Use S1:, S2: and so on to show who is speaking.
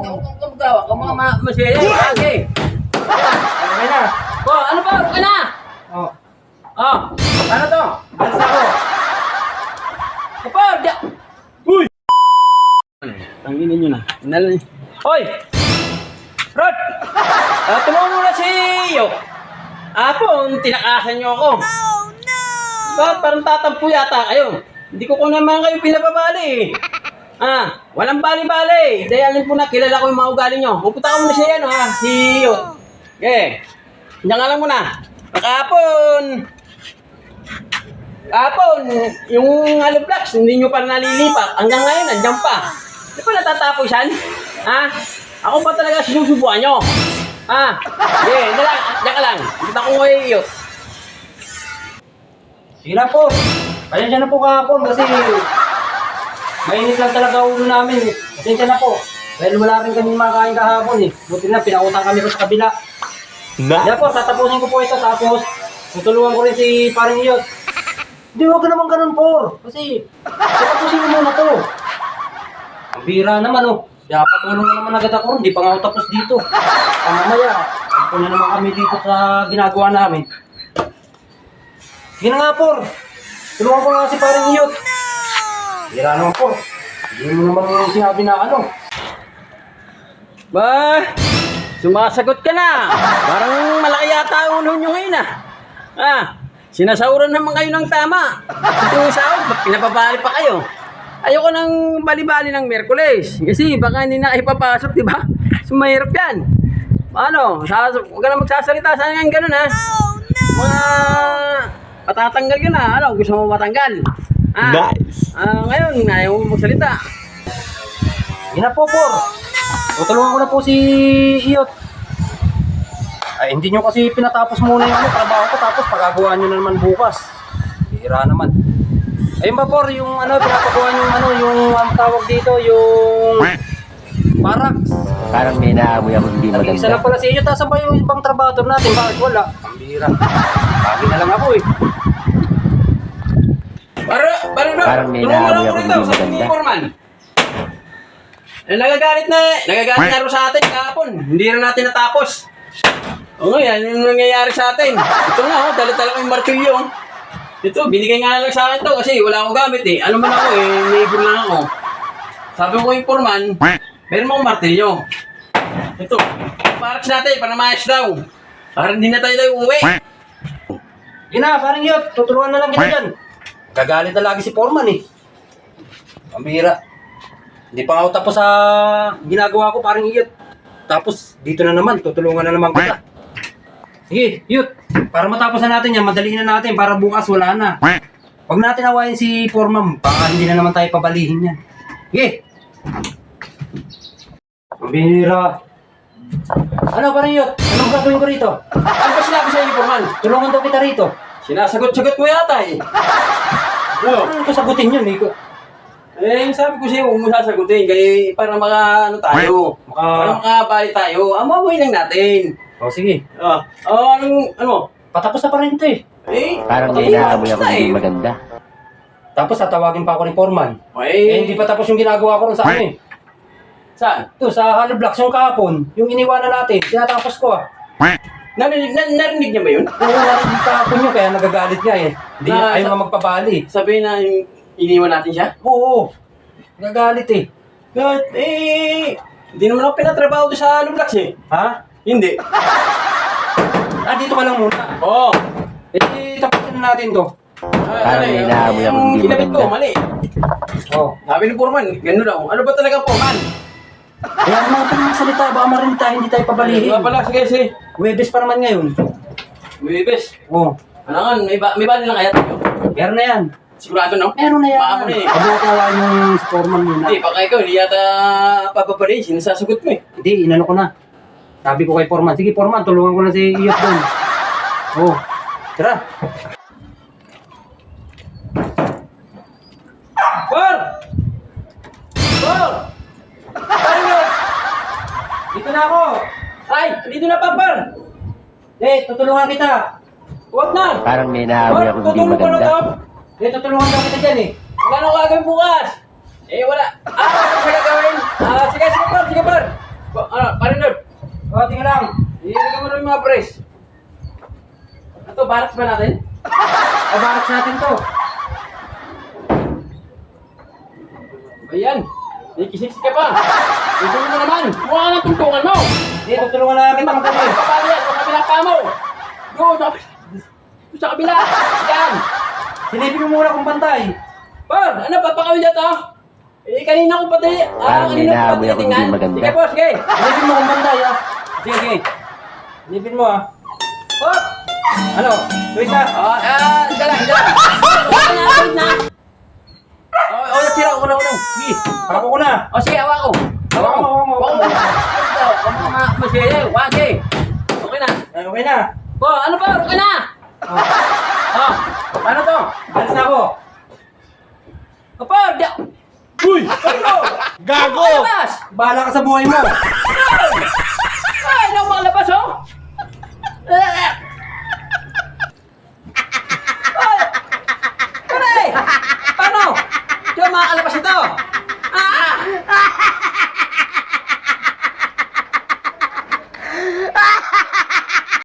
S1: Magawa ka mga masaya. Okay.
S2: Okay na.
S1: Oh, ano ba? Okay na.
S2: Oh.
S1: Oh,
S2: Ano to? Alas ako.
S1: kapag. Uy! Tanginin nyo na. Inalan. Hoy! Rod! Tumawag mo na si Yok. Apon, tinakasan nyo ako. Oh, no! Ba't parang tatampo yata kayo? Hindi ko naman kayo pinapabali eh. Walang bali-bali. Dahil po na, kilala ko yung mga ugali nyo. Pupunta ko muna siya yan, si Yok. Okay. Diyan nga lang muna. Kapon, yung hollow blocks, hindi nyo pa nalilipat. Hanggang ngayon, nandiyan pa. Hindi pa natatapos yan? Ako pa talaga sinusubuan nyo. Diyan ka lang. Kita ko ngayon iyo.
S2: Sige na po. Pasensya na po kahapon kasi mainit lang talaga ulo namin eh. Pasensya na po. Dahil wala rin kami makain kahapon eh. Buti na, pinautang kami ko sa kabila. Kaya po, tatapusin ko po ito tapos tutulungan ko rin si Paring Iyot. Hindi, huwag ka naman ganun, Por. Kasi tatapusin mo muna to. Ang bira naman oh. Dapat tulong na naman agad ako. Hindi pa nga ako tapos dito. Mamaya, ako na naman kami dito sa ginagawa namin. Sige na nga, Por. Tulungan ko nga si Paring Iyot. Bira naman, Por. Hindi mo naman sinabi na ano.
S1: Ba, sumasagot ka na. Parang malaki yata ang ulo nyo ngayon sinasauran naman kayo ng tama. Ito sa ako, pinapabali pa kayo. Ayoko ng bali-bali ng Merkules. Kasi baka hindi na kayo papasok, di ba? So mahirap yan. Huwag ka na magsasalita. Sana nga ganun Mga patatanggal ka na. Gusto mo matanggal?
S3: Nice.
S1: Ngayon, ayaw mo magsalita.
S2: Sige na po, Por. Tutulungan ko na po si Iyot. Ay, hindi nyo kasi pinatapos muna yung trabaho ko tapos pagagawa nyo na naman bukas. Hira naman. Ayun ba, Por, yung pinapagawa nyo yung tawag dito, yung barracks.
S3: Parang may naamoy ako hindi
S2: Nag-isa
S3: maganda.
S2: lang pala si Iyot. Tasan ba yung ibang trabaho natin? Bakit wala? Ang hira. Lagi na lang ako eh.
S3: Parang may naamoy ako hindi maganda.
S1: Nagagalit na rin sa atin kahapon. Hindi rin natin natapos. Yan yung nangyayari sa atin. Ito na, dala-dala ko yung martilyo. Ito, binigay nga lang sa akin to kasi wala akong gamit eh. Ano man ako neighbor lang ako. Sabi ko yung foreman, meron mo akong martilyo. Ito, paraks natin para maayos daw. Para hindi na tayo uwi.
S2: Yun na, Paring Iyot. Tutulungan na lang kita dyan. Gagalit na lagi si foreman eh. Ang bihira. Hindi pa nga ako tapos sa ginagawa ko, Paring Iyot. Tapos, dito na naman, tutulungan na naman kita. Sige, Iyot. Para matapos na natin yan, madaliin na natin para bukas wala na. Huwag natin awayin si foreman. Baka hindi na naman tayo pabalihin yan. Sige. Ang bihira. Ano, Paring Iyot? Anong gagawin ko rito?
S1: Ano ba sinabi sa iyo, foreman?
S2: Tulungan daw kita rito.
S1: Sinasagot-sagot mo yata eh.
S2: Ano ko sagutin yun eh?
S1: Sabi ko sa'yo, huwag mo sasagutin. Kaya para tayo. Para makabali tayo. Mabuhay lang natin.
S2: O, sige.
S1: Ano?
S2: Patapos na pa rin ito eh.
S3: Parang may naamoy ako hindi maganda.
S2: Tapos tatawagin pa ako ni foreman. Hindi pa tapos yung ginagawa ko rin sa ano eh.
S1: Saan?
S2: Ito, sa hollow blocks yung kahapon. Yung iniwanan natin, tinatapos ko
S1: Narinig niya ba yun?
S2: Oo, narinig kahapon yun, kaya nagagalit niya eh. Hindi niya ayaw nga magpabali.
S1: Sabihin na iniwan natin siya?
S2: Oo, nagagalit eh.
S1: Hindi naman ako pinatrabaho doon sa Lublax eh.
S2: Ha?
S1: Hindi.
S2: Dito ka lang muna.
S1: Oo.
S2: Tapusin na natin to.
S3: Parang may naamoy ako hindi
S1: ginamit ko,
S3: maganda.
S1: mali. Sabi ni Foreman, gano'n daw. Ano ba talaga Foreman?
S2: Kaya mga ito mga salita, baka marinig tayo, hindi tayo pabalihin.
S1: Sige.
S2: Webes pa naman ngayon.
S1: Webes.
S2: Oo.
S1: Ano nga, may bali lang kaya tayo?
S2: Meron na yan.
S1: Sigurado no?
S2: Meron na yan.
S1: Baka mo na eh.
S2: Pagkakawa yung foreman muna.
S1: Hindi, baka ikaw, hindi yata papapalay. Sinasasagot mo eh.
S2: Hindi, inano ko na. Sabi ko kay foreman, sige foreman, tulungan ko na si Iyot doon. Oo. Tara. Por! Dito na ako.
S1: Ay, dito na papar.
S2: Tutulungan kita.
S1: Huwag na.
S3: Parang may naamoy ako hindi
S1: Tutulong ko na
S3: maganda.
S1: to.
S2: Tutulungan daw kita dyan eh.
S1: Wala nang gagawin bukas. Wala. Ano ba gagawin? Sige par. Parin Lord.
S2: O, tingnan lang.
S1: Ibigay mo na yung mga brace. Ito, barracks ba natin?
S2: O, barracks natin to.
S1: Ayan. Ikisiksi ka pa. Ito mo naman. Mukha ka ng tungtungan mo.
S2: Hindi, tutulungan na kita magkano.
S1: Paano yan? Sa kabilang pa mo. Doon, sa kabila. Yan.
S2: Silipin mo muna kung bantay.
S1: Par, ano papakawin na to? Eh, kanina ko pati.
S3: Parang may naamoy ako hindi maganda.
S1: Sige po, sige.
S2: Silipin mo kung bantay, ha. Sige, sige. Silipin mo, ha.
S1: Hop.
S2: Ano? Twist, ha.
S1: Dala. Wait na. Nasira ko na. Sige.
S2: Pako ko na.
S1: O, sige, hawa ko. Hawa ko.
S2: Hawa ko.
S1: Masaya, wage. Okay na.
S2: Okay na.
S1: Po, ano pa? Okay na. Oh, paano to?
S2: Alis na ako.
S1: Opo,
S4: Uy!
S1: Ano?
S4: Gago!
S1: Labas!
S2: Bahala ka sa buhay mo.
S1: Ay, ano ang makalabas, oh? Ay! Pare! Paano? Di ba makakalabas ito?